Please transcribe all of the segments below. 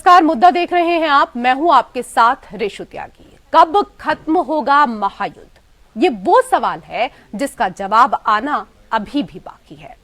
नमस्कार, मुद्दा देख रहे हैं आप। मैं हूं आपके साथ रेशु त्यागी। कब खत्म होगा महायुद्ध? ये वो सवाल है जिसका जवाब आना अभी भी बाकी है।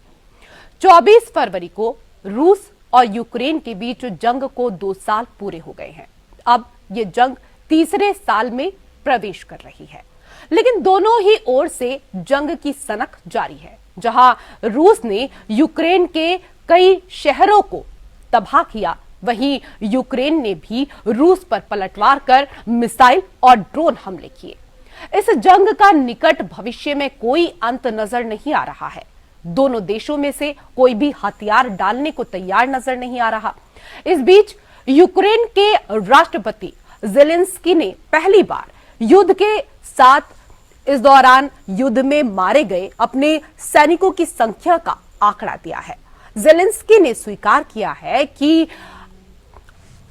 24 फरवरी को रूस और यूक्रेन के बीच जंग को 2 साल पूरे हो गए हैं। अब ये जंग तीसरे साल में प्रवेश कर रही है, लेकिन दोनों ही ओर से जंग की सनक जारी है। जहां रूस ने यूक्रेन के कई शहरों को तबाह किया, वहीं यूक्रेन ने भी रूस पर पलटवार कर मिसाइल और ड्रोन हमले किए। इस जंग का निकट भविष्य में कोई अंत नजर नहीं आ रहा है। दोनों देशों में से कोई भी हथियार डालने को तैयार नजर नहीं आ रहा। इस बीच यूक्रेन के राष्ट्रपति ज़ेलेंस्की ने पहली बार युद्ध के साथ इस दौरान युद्ध में मारे गए अपने सैनिकों की संख्या का आंकड़ा दिया है। ज़ेलेंस्की ने स्वीकार किया है कि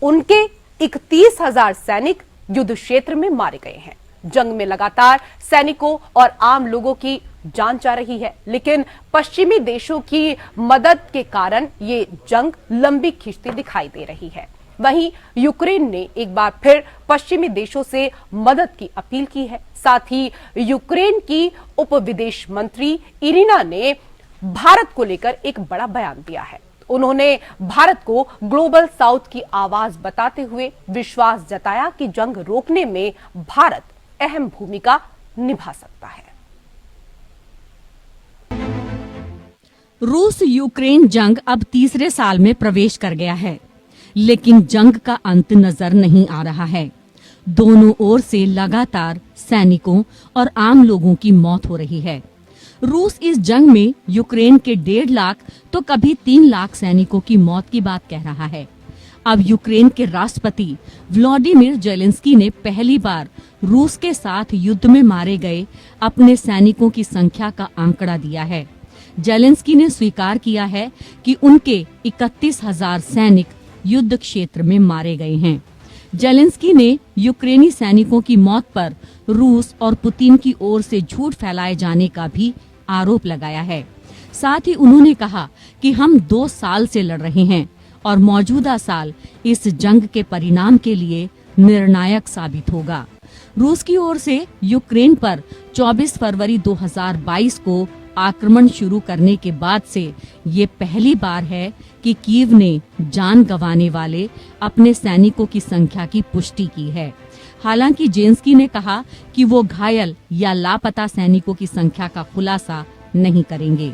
उनके 31,000 सैनिक युद्ध क्षेत्र में मारे गए हैं। जंग में लगातार सैनिकों और आम लोगों की जान जा रही है, लेकिन पश्चिमी देशों की मदद के कारण ये जंग लंबी खिंचती दिखाई दे रही है। वहीं यूक्रेन ने एक बार फिर पश्चिमी देशों से मदद की अपील की है। साथ ही यूक्रेन की उप विदेश मंत्री इरिना ने भारत को लेकर एक बड़ा बयान दिया है। उन्होंने भारत को ग्लोबल साउथ की आवाज बताते हुए विश्वास जताया कि जंग रोकने में भारत अहम भूमिका निभा सकता है। रूस यूक्रेन जंग अब तीसरे साल में प्रवेश कर गया है, लेकिन जंग का अंत नजर नहीं आ रहा है। दोनों ओर से लगातार सैनिकों और आम लोगों की मौत हो रही है। रूस इस जंग में यूक्रेन के 1.5 लाख तो कभी 3 लाख सैनिकों की मौत की बात कह रहा है। अब यूक्रेन के राष्ट्रपति व्लादिमीर ज़ेलेंस्की ने पहली बार रूस के साथ युद्ध में मारे गए अपने सैनिकों की संख्या का आंकड़ा दिया है। ज़ेलेंस्की ने स्वीकार किया है कि उनके 31,000 सैनिक युद्ध क्षेत्र में मारे गए हैं। ज़ेलेंस्की ने यूक्रेनी सैनिकों की मौत पर रूस और पुतिन की ओर से झूठ फैलाए जाने का भी आरोप लगाया है। साथ ही उन्होंने कहा कि हम 2 साल से लड़ रहे हैं और मौजूदा साल इस जंग के परिणाम के लिए निर्णायक साबित होगा। रूस की ओर से यूक्रेन पर 24 फरवरी 2022 को आक्रमण शुरू करने के बाद से ये पहली बार है कि कीव ने जान गंवाने वाले अपने सैनिकों की संख्या की पुष्टि की है। हालांकि ज़ेलेंस्की ने कहा कि वो घायल या लापता सैनिकों की संख्या का खुलासा नहीं करेंगे।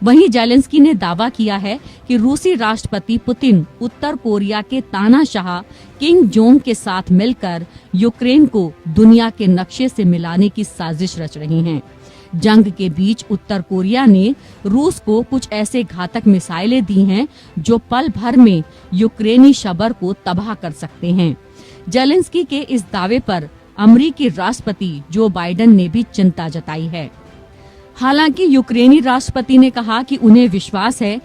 वहीं ज़ेलेंस्की ने दावा किया है कि रूसी राष्ट्रपति पुतिन उत्तर कोरिया के तानाशाह किम जोंग के साथ मिलकर यूक्रेन को दुनिया के नक्शे से मिलाने की साजिश रच रही हैं। जंग के बीच उत्तर कोरिया ने रूस को कुछ ऐसे घातक मिसाइलें दी हैं जो पल भर में यूक्रेनी शहर को तबाह कर सकते हैं। ज़ेलेंस्की के इस दावे पर अमेरिकी राष्ट्रपति जो बाइडेन ने भी चिंता जताई है। हालांकि यूक्रेनी राष्ट्रपति ने कहा कि उन्हें विश्वास है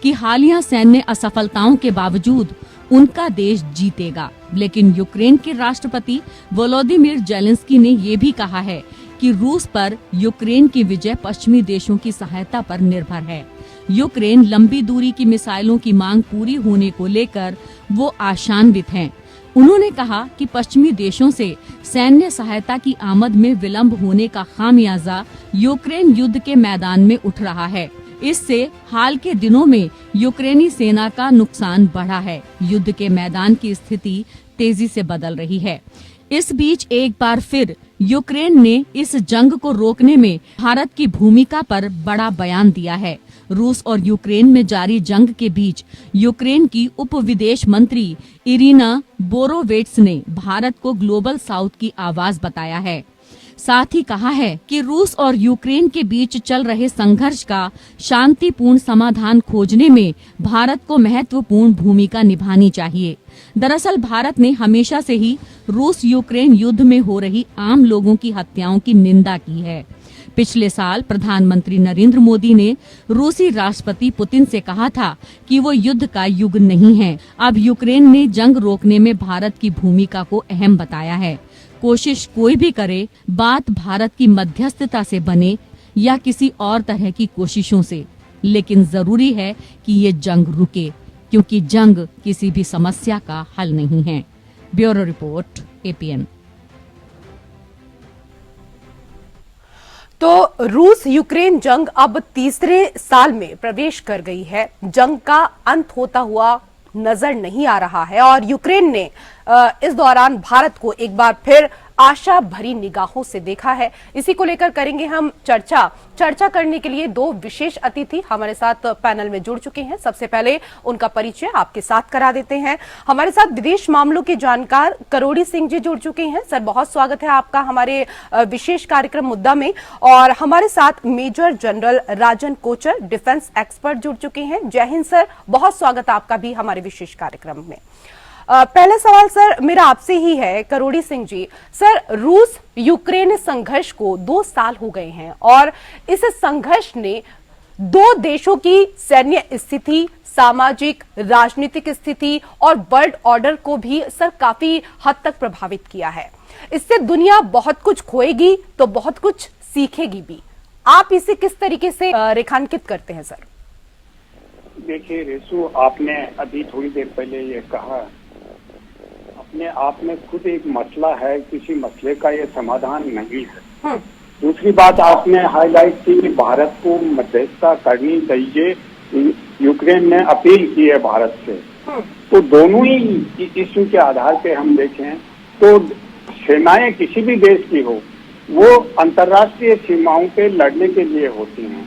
कि हालिया सैन्य असफलताओं के बावजूद उनका देश जीतेगा, लेकिन यूक्रेन के राष्ट्रपति वोलोदिमीर ज़ेलेंस्की ने ये भी कहा है कि रूस पर यूक्रेन की विजय पश्चिमी देशों की सहायता पर निर्भर है। यूक्रेन लंबी दूरी की मिसाइलों की मांग पूरी होने को लेकर वो आशान्वित हैं। उन्होंने कहा कि पश्चिमी देशों से सैन्य सहायता की आमद में विलंब होने का खामियाजा यूक्रेन युद्ध के मैदान में उठ रहा है। इससे हाल के दिनों में यूक्रेनी सेना का नुकसान बढ़ा है। युद्ध के मैदान की स्थिति तेजी से बदल रही है। इस बीच एक बार फिर यूक्रेन ने इस जंग को रोकने में भारत की भूमिका पर बड़ा बयान दिया है। रूस और यूक्रेन में जारी जंग के बीच यूक्रेन की उप विदेश मंत्री इरिना बोरोवेट्स ने भारत को ग्लोबल साउथ की आवाज बताया है। साथ ही कहा है कि रूस और यूक्रेन के बीच चल रहे संघर्ष का शांतिपूर्ण समाधान खोजने में भारत को महत्वपूर्ण भूमिका निभानी चाहिए। दरअसल भारत ने हमेशा से ही रूस यूक्रेन युद्ध में हो रही आम लोगों की हत्याओं की निंदा की है। पिछले साल प्रधानमंत्री नरेंद्र मोदी ने रूसी राष्ट्रपति पुतिन से कहा था कि वो युद्ध का युग नहीं है। अब यूक्रेन ने जंग रोकने में भारत की भूमिका को अहम बताया है। कोशिश कोई भी करे, बात भारत की मध्यस्थता से बने या किसी और तरह की कोशिशों से, लेकिन जरूरी है कि ये जंग रुके, क्योंकि जंग किसी भी समस्या का हल नहीं है। Bureau report, APN। तो रूस यूक्रेन जंग अब तीसरे साल में प्रवेश कर गई है। जंग का अंत होता हुआ नजर नहीं आ रहा है और यूक्रेन ने इस दौरान भारत को एक बार फिर आशा भरी निगाहों से देखा है। इसी को लेकर करेंगे हम चर्चा करने के लिए दो विशेष अतिथि हमारे साथ पैनल में जुड़ चुके हैं। सबसे पहले उनका परिचय आपके साथ करा देते हैं। हमारे साथ विदेश मामलों के जानकार करोड़ी सिंह जी जुड़ चुके हैं। सर, बहुत स्वागत है आपका हमारे विशेष कार्यक्रम मुद्दा में। और हमारे साथ मेजर जनरल राजन कोचर, डिफेंस एक्सपर्ट जुड़ चुके हैं। जय हिंद सर, बहुत स्वागत आपका भी हमारे विशेष कार्यक्रम में। पहला सवाल सर मेरा आपसे ही है, करोड़ी सिंह जी। सर, रूस यूक्रेन संघर्ष को 2 साल हो गए हैं और इस संघर्ष ने दो देशों की सैन्य स्थिति, सामाजिक राजनीतिक स्थिति और वर्ल्ड ऑर्डर को भी सर काफी हद तक प्रभावित किया है। इससे दुनिया बहुत कुछ खोएगी तो बहुत कुछ सीखेगी भी। आप इसे किस तरीके से रेखांकित करते हैं सर? देखिए रेसू, आपने अभी थोड़ी देर पहले ये कहा, अपने आप में खुद एक मसला है, किसी मसले का ये समाधान नहीं है। दूसरी बात आपने हाईलाइट की कि भारत को मध्यस्थता करनी चाहिए, यूक्रेन ने अपील की है भारत से। तो दोनों ही इश्यू के आधार पे हम देखें तो सेनाएं किसी भी देश की हो, वो अंतर्राष्ट्रीय सीमाओं पे लड़ने के लिए होती हैं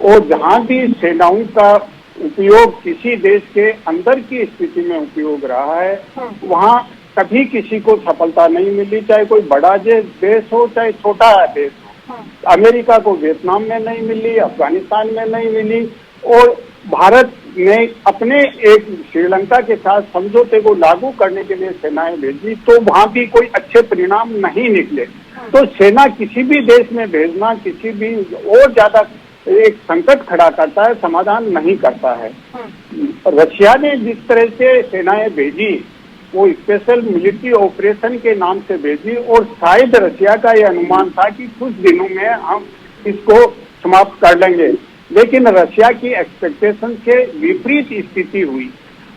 और जहां भी सेनाओं का उपयोग किसी देश के अंदर की स्थिति में उपयोग रहा है, वहां कभी किसी को सफलता नहीं मिली, चाहे कोई बड़ा देश हो चाहे छोटा देश हो। अमेरिका को वियतनाम में नहीं मिली, अफगानिस्तान में नहीं मिली और भारत ने अपने एक श्रीलंका के साथ समझौते को लागू करने के लिए सेनाएं भेजी तो वहां भी कोई अच्छे परिणाम नहीं निकले। तो सेना किसी भी देश में भेजना किसी भी और ज्यादा एक संकट खड़ा करता है, समाधान नहीं करता है। रशिया ने जिस तरह से सेनाएं भेजी वो स्पेशल मिलिट्री ऑपरेशन के नाम से भेजी और शायद रशिया का ये अनुमान था कि कुछ दिनों में हम इसको समाप्त कर लेंगे, लेकिन रशिया की एक्सपेक्टेशन से विपरीत स्थिति हुई।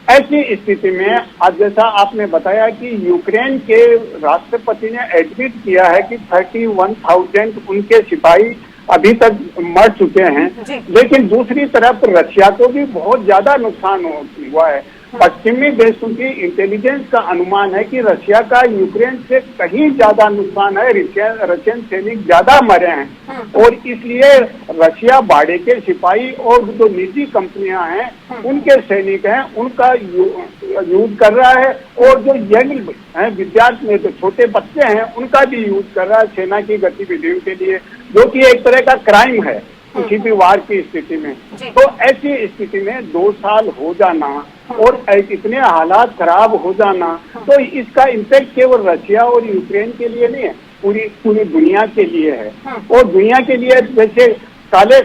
ऐसी स्थिति में आज जैसा आपने बताया कि यूक्रेन के राष्ट्रपति ने एडमिट किया है कि 31,000 उनके सिपाही अभी तक मर चुके हैं, लेकिन दूसरी तरफ रशिया को भी बहुत ज्यादा नुकसान हुआ है। पश्चिमी देशों की इंटेलिजेंस का अनुमान है कि रशिया का यूक्रेन से कहीं ज्यादा नुकसान है, रशियन सैनिक ज्यादा मरे हैं और इसलिए रशिया बाड़े के सिपाही और जो निजी कंपनियां हैं उनके सैनिक हैं उनका यूज कर रहा है और जो यंग हैं विद्यार्थी जो छोटे बच्चे हैं उनका भी यूज कर रहा है सेना की गतिविधियों के लिए, जो कि एक तरह का क्राइम है किसी भी वार की स्थिति में। तो ऐसी स्थिति में 2 साल हो जाना और इतने हालात खराब हो जाना, तो इसका इम्पैक्ट केवल रशिया और यूक्रेन के लिए नहीं है, पूरी दुनिया के लिए है। और दुनिया के लिए जैसे काले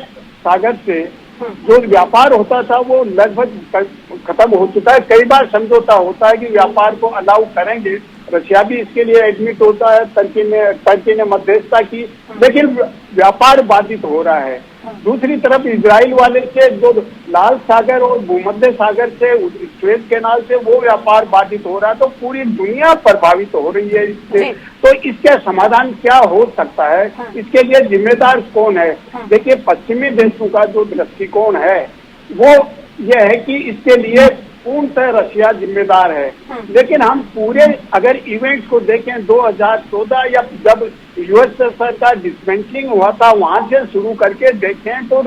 सागर से जो व्यापार होता था वो लगभग खत्म हो चुका है। कई बार समझौता होता है कि व्यापार को अलाउ करेंगे, रशिया भी इसके लिए एडमिट होता है, टर्की ने मध्यस्थता की, लेकिन व्यापार बाधित हो रहा है। दूसरी तरफ इजराइल वाले से जो लाल सागर और भूमध्य सागर से स्वेज कैनाल से वो व्यापार बाधित हो रहा है, तो पूरी दुनिया प्रभावित हो रही है इससे। तो इसका समाधान क्या हो सकता है, इसके लिए जिम्मेदार कौन है? देखिए, पश्चिमी देशों का जो दृष्टिकोण है वो ये है कि इसके लिए पूर्णतः रशिया जिम्मेदार है, लेकिन हम पूरे अगर इवेंट्स को देखें 2014 या जब यूएसएसआर का डिसमेंटलिंग हुआ था वहां से शुरू करके देखें तो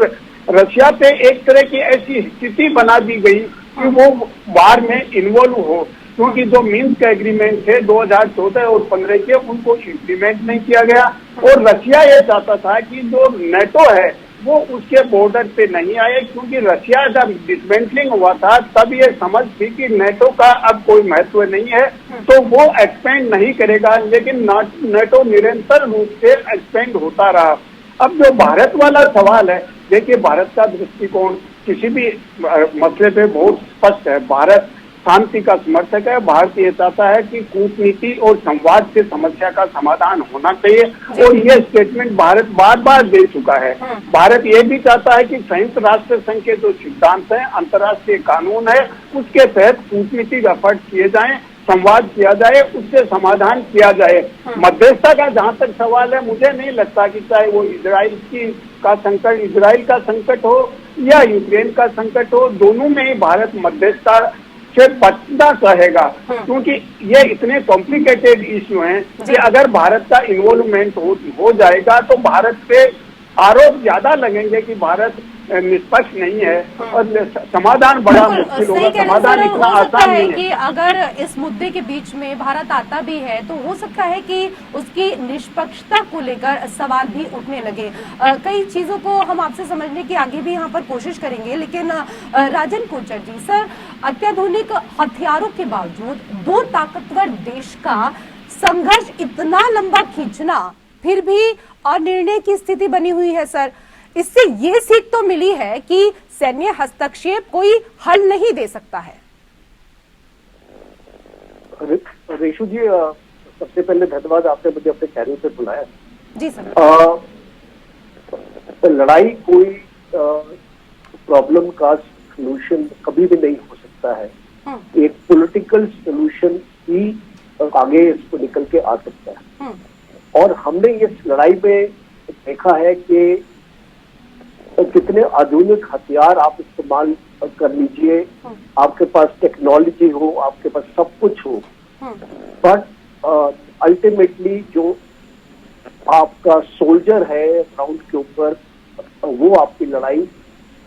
रशिया पे एक तरह की ऐसी स्थिति बना दी गई कि वो वार में इन्वॉल्व हो, क्योंकि जो मिन्स्क एग्रीमेंट थे 2014 और 15 के उनको इम्प्लीमेंट नहीं किया गया और रशिया ये चाहता था कि जो नेटो है वो उसके बॉर्डर पे नहीं आए, क्योंकि रशिया जब डिसमेंटलिंग हुआ था तब ये समझ थी कि नेटो का अब कोई महत्व नहीं है तो वो एक्सपेंड नहीं करेगा, लेकिन नेटो निरंतर रूप से एक्सपेंड होता रहा। अब जो भारत वाला सवाल है, देखिए भारत का दृष्टिकोण किसी भी मसले पे बहुत स्पष्ट है। भारत शांति का समर्थक है। भारत ये चाहता है कि कूटनीति और संवाद से समस्या का समाधान होना चाहिए और ये स्टेटमेंट भारत बार बार दे चुका है। भारत ये भी चाहता है कि संयुक्त राष्ट्र संघ के जो सिद्धांत है, अंतर्राष्ट्रीय कानून है, उसके तहत कूटनीतिक एफर्ट किए जाएं, संवाद किया जाए, उससे समाधान किया जाए। मध्यस्थता का जहां तक सवाल है, मुझे नहीं लगता कि चाहे वो इजराइल का संकट हो या यूक्रेन का संकट हो, दोनों में ही भारत मध्यस्थता से बचना चाहेगा, क्योंकि ये इतने कॉम्प्लिकेटेड इश्यू हैं कि अगर भारत का इन्वॉल्वमेंट हो जाएगा तो भारत पे आरोप ज्यादा लगेंगे कि भारत निष्पक्ष नहीं है और समाधान बड़ा मुश्किल होगा। समाधान इतना आसान नहीं है कि अगर इस मुद्दे के बीच में भारत आता भी है तो हो सकता है कि उसकी निष्पक्षता को लेकर सवाल भी उठने लगे। कई चीजों को हम आपसे समझने की आगे भी यहाँ पर कोशिश करेंगे, लेकिन राजन कोचर जी, सर, अत्याधुनिक हथियारों के बावजूद दो ताकतवर देश का संघर्ष इतना लंबा खींचना फिर भी अनिर्णय की स्थिति बनी हुई है। सर, इससे ये सीख तो मिली है कि सैन्य हस्तक्षेप कोई हल नहीं दे सकता है। रेशु जी, सबसे पहले धन्यवाद, आपने मुझे अपने कैरियर पे बुलाया। जी सर। लड़ाई कोई प्रॉब्लम का सलूशन कभी भी नहीं हो सकता है। एक पॉलिटिकल सलूशन ही आगे इसको निकल के आ सकता है। और हमने इस लड़ाई में देखा है कि कितने आधुनिक हथियार आप इस्तेमाल कर लीजिए, आपके पास टेक्नोलॉजी हो, आपके पास सब कुछ हो, बट अल्टीमेटली जो आपका सोल्जर है ग्राउंड के ऊपर, वो आपकी लड़ाई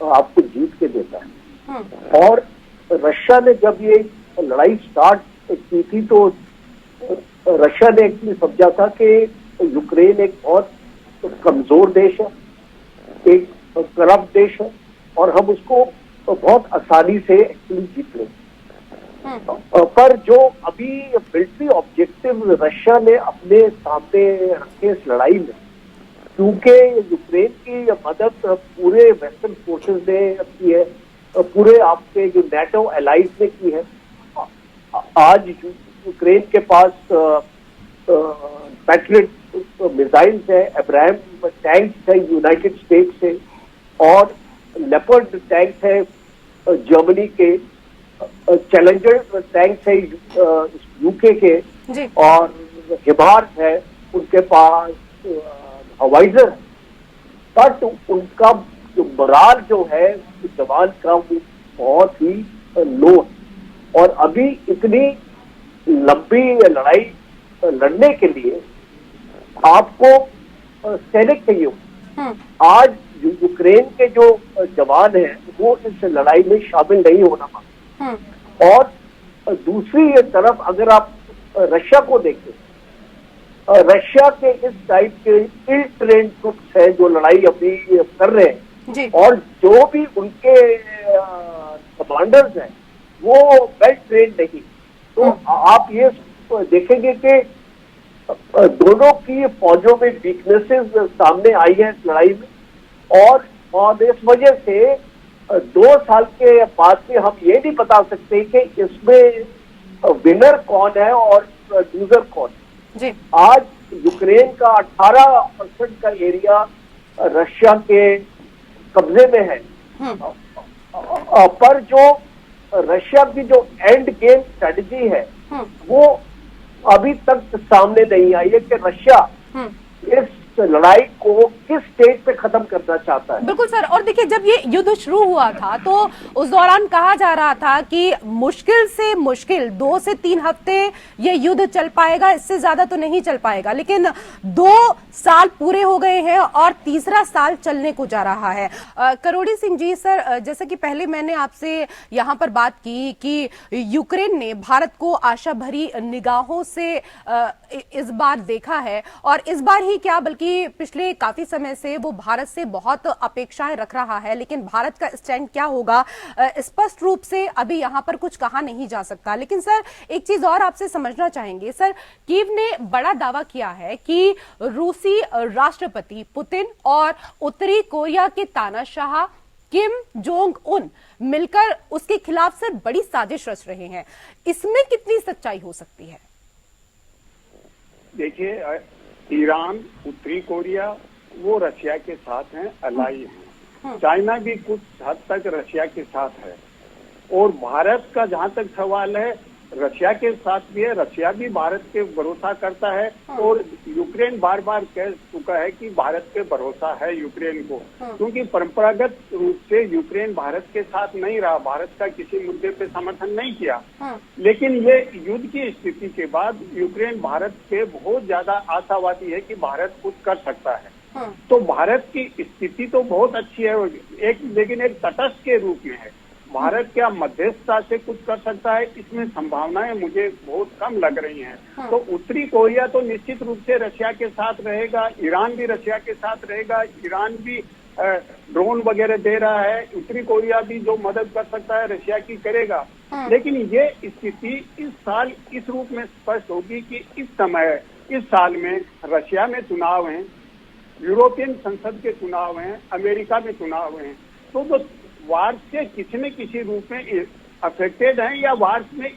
आपको जीत के देता है। और रशिया ने जब ये लड़ाई स्टार्ट की थी तो रशिया ने एक्चुअली समझा था कि यूक्रेन एक बहुत कमजोर देश है, एक करप्ट देश है और हम उसको बहुत आसानी से एक्चुअली जीत लेंगे। पर जो अभी मिलिट्री ऑब्जेक्टिव रशिया ने अपने सामने रखे इस लड़ाई में, क्योंकि यूक्रेन की मदद पूरे वेस्टर्न फोर्सेस ने की है, पूरे आपके जो नेटो एलाइज ने की है। आज यूक्रेन के पास पैट्रियट मिसाइल्स है, अब्राहम टैंक्स है यूनाइटेड स्टेट्स से, और लेपर्ड टैंक्स है जर्मनी के, चैलेंजर टैंक्स है यूके के, और हिमार्स है उनके पास, हवाइजर है। बट उनका जो मोराल जो है जवान का वो बहुत ही लो है। और अभी इतनी लंबी लड़ाई लड़ने के लिए आपको सैनिक चाहिए हो। आज यूक्रेन के जो जवान हैं वो इस लड़ाई में शामिल नहीं होना मांगते। और दूसरी तरफ अगर आप रशिया को देखें, रशिया के इस टाइप के इल ट्रेन ट्रुप्स हैं जो लड़ाई अभी कर रहे हैं, और जो भी उनके कमांडर्स हैं वो वेल ट्रेन नहीं। तो आप ये देखेंगे कि दोनों की फौजों में वीकनेसेस सामने आई है इस लड़ाई में, और इस वजह से 2 साल के बाद में हम ये नहीं बता सकते कि इसमें विनर कौन है और लूजर कौन है। आज यूक्रेन का 18% का एरिया रशिया के कब्जे में है, पर जो रशिया की जो एंड गेम स्ट्रेटजी है वो अभी तक सामने नहीं आई है कि रशिया इस लड़ाई को किस स्टेज पे खत्म करना चाहता है। बिल्कुल सर, और देखिए जब ये युद्ध शुरू हुआ था तो उस दौरान कहा जा रहा था कि मुश्किल से मुश्किल 2 से 3 हफ्ते ये युद्ध चल पाएगा, इससे ज्यादा तो नहीं चल पाएगा। लेकिन 2 साल पूरे हो गए हैं और तीसरा साल चलने को जा रहा है। करोड़ी सिंह जी, सर, जैसे कि पहले मैंने आपसे यहाँ पर बात की कि यूक्रेन ने भारत को आशा भरी निगाहों से इस बार देखा है, और इस बार ही क्या बल्कि पिछले काफी समय से वो भारत से बहुत अपेक्षाएं रख रहा है। लेकिन भारत का स्टैंड क्या होगा स्पष्ट रूप से अभी यहाँ पर कुछ कहा नहीं जा सकता। लेकिन सर, एक चीज और आपसे समझना चाहेंगे। सर, कीव ने बड़ा दावा किया है कि रूसी राष्ट्रपति पुतिन और उत्तरी कोरिया के तानाशाह किम जोंग उन मिलकर उसके खिलाफ सर बड़ी साजिश रच रहे हैं। इसमें कितनी सच्चाई हो सकती है? देखिए, ईरान, उत्तरी कोरिया वो रशिया के साथ हैं, अलाई हैं। चाइना भी कुछ हद तक रशिया के साथ है। और भारत का जहां तक सवाल है, रशिया के साथ भी है, रशिया भी भारत पे भरोसा करता है। और यूक्रेन बार बार कह चुका है कि भारत पे भरोसा है यूक्रेन को, क्योंकि परंपरागत रूप से यूक्रेन भारत के साथ नहीं रहा, भारत का किसी मुद्दे पे समर्थन नहीं किया। लेकिन ये युद्ध की स्थिति के बाद यूक्रेन भारत पे बहुत ज्यादा आशावादी है कि भारत कुछ कर सकता है। तो भारत की स्थिति तो बहुत अच्छी है, लेकिन एक तटस्थ के रूप में है। भारत क्या मध्यस्थता से कुछ कर सकता है, इसमें संभावनाएं मुझे बहुत कम लग रही हैं। तो उत्तरी कोरिया तो निश्चित रूप से रशिया के साथ रहेगा, ईरान भी रशिया के साथ रहेगा। ईरान भी ड्रोन वगैरह दे रहा है, उत्तरी कोरिया भी जो मदद कर सकता है रशिया की करेगा। लेकिन ये स्थिति इस साल इस रूप में स्पष्ट होगी कि इस साल में रशिया में चुनाव हैं, यूरोपियन संसद के चुनाव हैं, अमेरिका में चुनाव हैं। तो जो वार से किसी न किसी रूप में अफेक्टेड हैं या वार में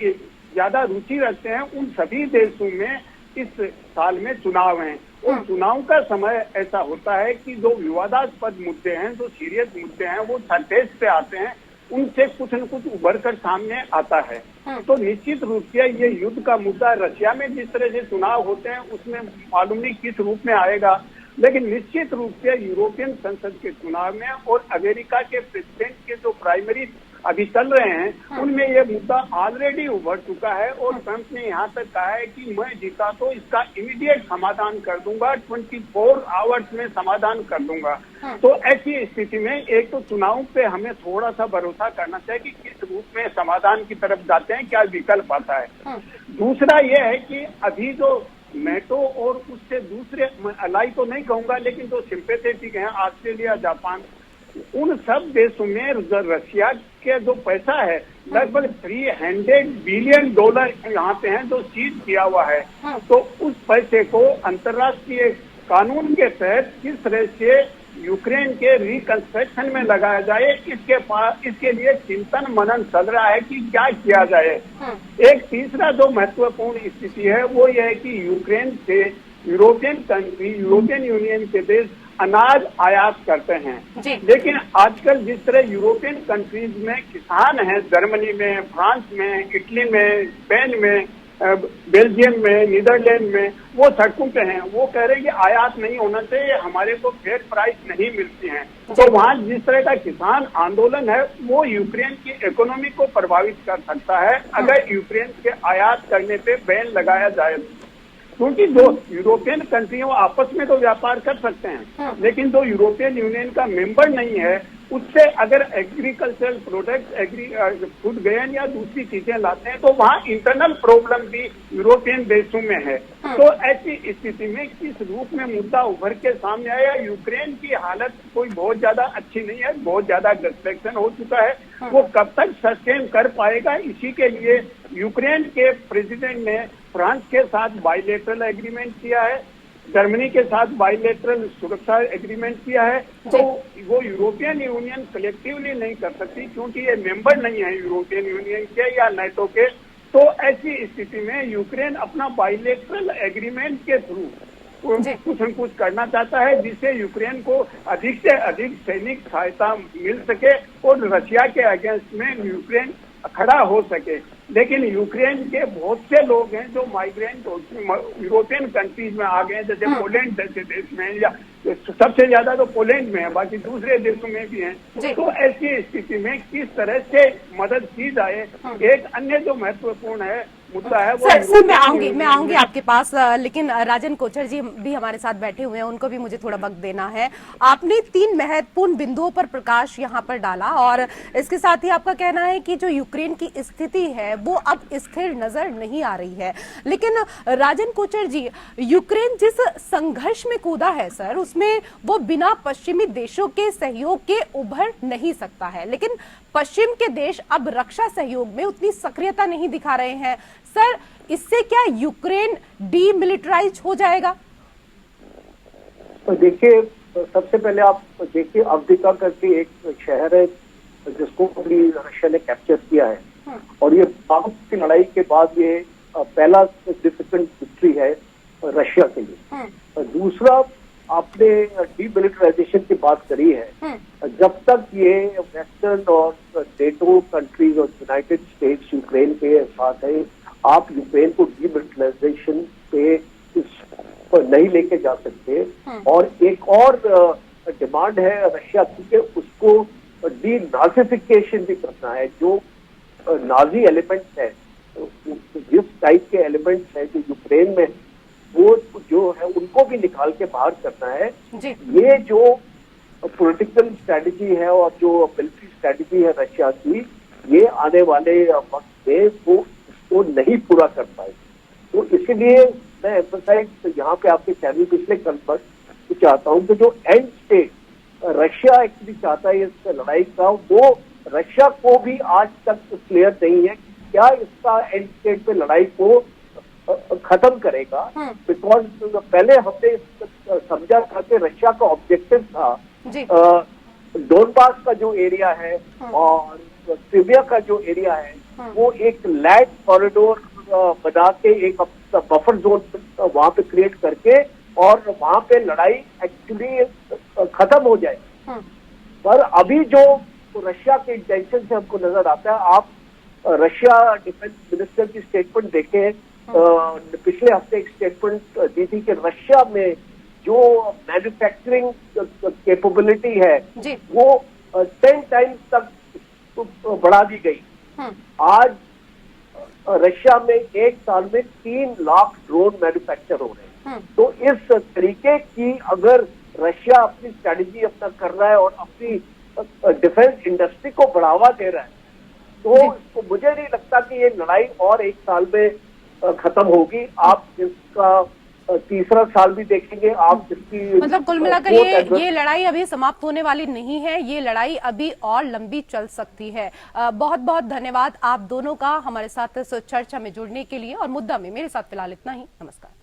ज्यादा रुचि रखते हैं, उन सभी देशों में इस साल में चुनाव हैं। और चुनाव का समय ऐसा होता है कि जो विवादास्पद मुद्दे हैं, जो सीरियस मुद्दे हैं, वो सरफेस पे आते हैं, उनसे कुछ न कुछ उभर कर सामने आता है। तो निश्चित रूप से ये युद्ध का मुद्दा रशिया में जिस तरह से चुनाव होते हैं उसमें मालूम नहीं किस रूप में आएगा, लेकिन निश्चित रूप से यूरोपियन संसद के चुनाव में और अमेरिका के प्रेसिडेंट के जो प्राइमरी अभी चल रहे हैं, उनमें यह मुद्दा ऑलरेडी उभर चुका है। और ट्रंप ने यहाँ तक कहा है कि मैं जीता तो इसका इमीडिएट समाधान कर दूंगा, 24 आवर्स में समाधान कर दूंगा। तो ऐसी स्थिति में एक तो चुनाव पे हमें थोड़ा सा भरोसा करना चाहिए कि किस रूप में समाधान की तरफ जाते हैं, क्या विकल्प आता है। दूसरा यह है कि अभी जो नेटो और उससे दूसरे अलाई तो नहीं कहूंगा, लेकिन जो सिंपैथेटिक हैं, ऑस्ट्रेलिया, जापान, उन सब देशों में रशिया के जो पैसा है लगभग $300 बिलियन यहाँ पे है जो सीज किया हुआ है। तो उस पैसे को अंतर्राष्ट्रीय कानून के तहत किस तरह से यूक्रेन के रिकंस्ट्रक्शन में लगाया जाए, इसके लिए चिंतन मनन चल रहा है कि क्या किया जाए। एक तीसरा जो महत्वपूर्ण स्थिति है वो यह है कि यूक्रेन से यूरोपियन यूनियन के देश अनाज आयात करते हैं। लेकिन आजकल जिस तरह यूरोपियन कंट्रीज में किसान हैं, जर्मनी में, फ्रांस में, इटली में, स्पेन में, बेल्जियम में, नीदरलैंड में, वो सड़कों पे हैं। वो कह रहे हैं कि आयात नहीं होना चाहिए, हमारे को फेयर प्राइस नहीं मिलती हैं। तो वहाँ जिस तरह का किसान आंदोलन है वो यूक्रेन की इकोनॉमी को प्रभावित कर सकता है अगर यूक्रेन के आयात करने पे बैन लगाया जाए। क्योंकि जो यूरोपियन कंट्री वो आपस में तो व्यापार कर सकते हैं, लेकिन जो यूरोपियन यूनियन का मेंबर नहीं है उससे अगर एग्रीकल्चरल प्रोडक्ट, फूड ग्रेन या दूसरी चीजें लाते हैं तो वहाँ इंटरनल प्रॉब्लम भी यूरोपियन देशों में है। तो ऐसी स्थिति में किस रूप में मुद्दा उभर के सामने आया, यूक्रेन की हालत कोई बहुत ज्यादा अच्छी नहीं है, बहुत ज्यादा डिस्ट्रैक्शन हो चुका है। वो कब तक सस्टेन कर पाएगा, इसी के लिए यूक्रेन के प्रेसिडेंट ने फ्रांस के साथ बाइलेटरल एग्रीमेंट किया है, जर्मनी के साथ बाइलेटरल सुरक्षा एग्रीमेंट किया है। तो वो यूरोपियन यूनियन कलेक्टिवली नहीं कर सकती क्योंकि ये मेंबर नहीं है यूरोपियन यूनियन के या नेटो के। तो ऐसी स्थिति में यूक्रेन अपना बाइलेटरल एग्रीमेंट के थ्रू कुछ न कुछ करना चाहता है जिससे यूक्रेन को अधिक से अधिक सैनिक सहायता मिल सके और रशिया के अगेंस्ट में यूक्रेन खड़ा हो सके। लेकिन यूक्रेन के बहुत से लोग हैं जो माइग्रेंट यूरोपियन कंट्रीज में आ गए, जैसे पोलैंड जैसे देश में, या सबसे ज्यादा तो पोलैंड में है, बाकी दूसरे देशों में भी हैं। तो ऐसी स्थिति में किस तरह से मदद की जाए, एक अन्य जो महत्वपूर्ण है मुद्दा है वो सर मैं आऊंगी आपके पास, लेकिन राजन कोचर जी भी हमारे साथ बैठे हुए हैं, उनको भी मुझे थोड़ा वक्त देना है। आपने 3 महत्वपूर्ण बिंदुओं पर प्रकाश यहाँ पर डाला और इसके साथ ही आपका कहना है कि जो यूक्रेन की स्थिति है वो अब स्थिर नजर नहीं आ रही है। लेकिन राजन कोचर जी, यूक्रेन जिस संघर्ष में कूदा है सर, उसमें वो बिना पश्चिमी देशों के सहयोग के उभर नहीं सकता है। लेकिन पश्चिम के देश अब रक्षा सहयोग में उतनी सक्रियता नहीं दिखा रहे हैं। सर, इससे क्या यूक्रेन डीमिलिटराइज हो जाएगा? तो देखिए, सबसे पहले आप देखिए, अवदिका करके एक शहर है जिसको अभी रशिया ने कैप्चर किया है, और ये बागुत की लड़ाई के बाद ये पहला सिग्निफिकेंट विक्ट्री है रशिया के लिए। दूसरा, आपने डीमिलिटराइजेशन की बात करी है। जब तक ये वेस्टर्न और नेटो कंट्रीज और यूनाइटेड स्टेट्स यूक्रेन के साथ है, आप यूक्रेन को डीमिलिटराइजेशन पे नहीं लेके जा सकते। और एक और डिमांड है रशिया की कि उसको डीनाजिफिकेशन भी करना है। जो नाजी एलिमेंट्स है, जिस टाइप के एलिमेंट्स हैं जो यूक्रेन में, वो जो है उनको भी निकाल के बाहर करना है। ये जो पॉलिटिकल स्ट्रेटजी है और जो मिलिट्री स्ट्रेटजी है रशिया की, ये आने वाले वक्त में वो उसको नहीं पूरा कर पाए। तो इसीलिए मैं एम्फसाइज यहाँ पे आपके चैनल पिछले कल पर चाहता हूँ कि जो एंड स्टेट रशिया एक्चुअली चाहता है इस लड़ाई का, वो रशिया को भी आज तक क्लियर नहीं है क्या इसका एंड स्टेट पे लड़ाई को खत्म करेगा। बिकॉज पहले हमने समझा था कि रशिया का ऑब्जेक्टिव था डोनबास का जो एरिया है और क्रिमिया का जो एरिया है, वो एक लैंड कॉरिडोर बना के एक बफर जोन वहां पे क्रिएट करके और वहां पे लड़ाई एक्चुअली खत्म हो जाए। पर अभी जो रशिया के इंटेंशन से हमको नजर आता है, आप रशिया डिफेंस मिनिस्टर की स्टेटमेंट देखें, पिछले हफ्ते एक स्टेटमेंट दी थी कि रशिया में जो मैन्युफैक्चरिंग कैपेबिलिटी है वो 10 टाइम्स तक बढ़ा दी गई। आज रशिया में एक साल में 3 लाख ड्रोन मैन्युफैक्चर हो रहे हैं। तो इस तरीके की अगर रशिया अपनी स्ट्रैटेजी अपना कर रहा है और अपनी डिफेंस इंडस्ट्री को बढ़ावा दे रहा है, तो मुझे नहीं लगता कि ये लड़ाई और एक साल में खत्म होगी। आप इसका तीसरा साल भी देखेंगे, आप इसकी मतलब कुल मिलाकर ये लड़ाई अभी समाप्त होने वाली नहीं है, ये लड़ाई अभी और लंबी चल सकती है। बहुत बहुत धन्यवाद आप दोनों का हमारे साथ इस चर्चा में जुड़ने के लिए, और मुद्दा में मेरे साथ फिलहाल इतना ही। नमस्कार।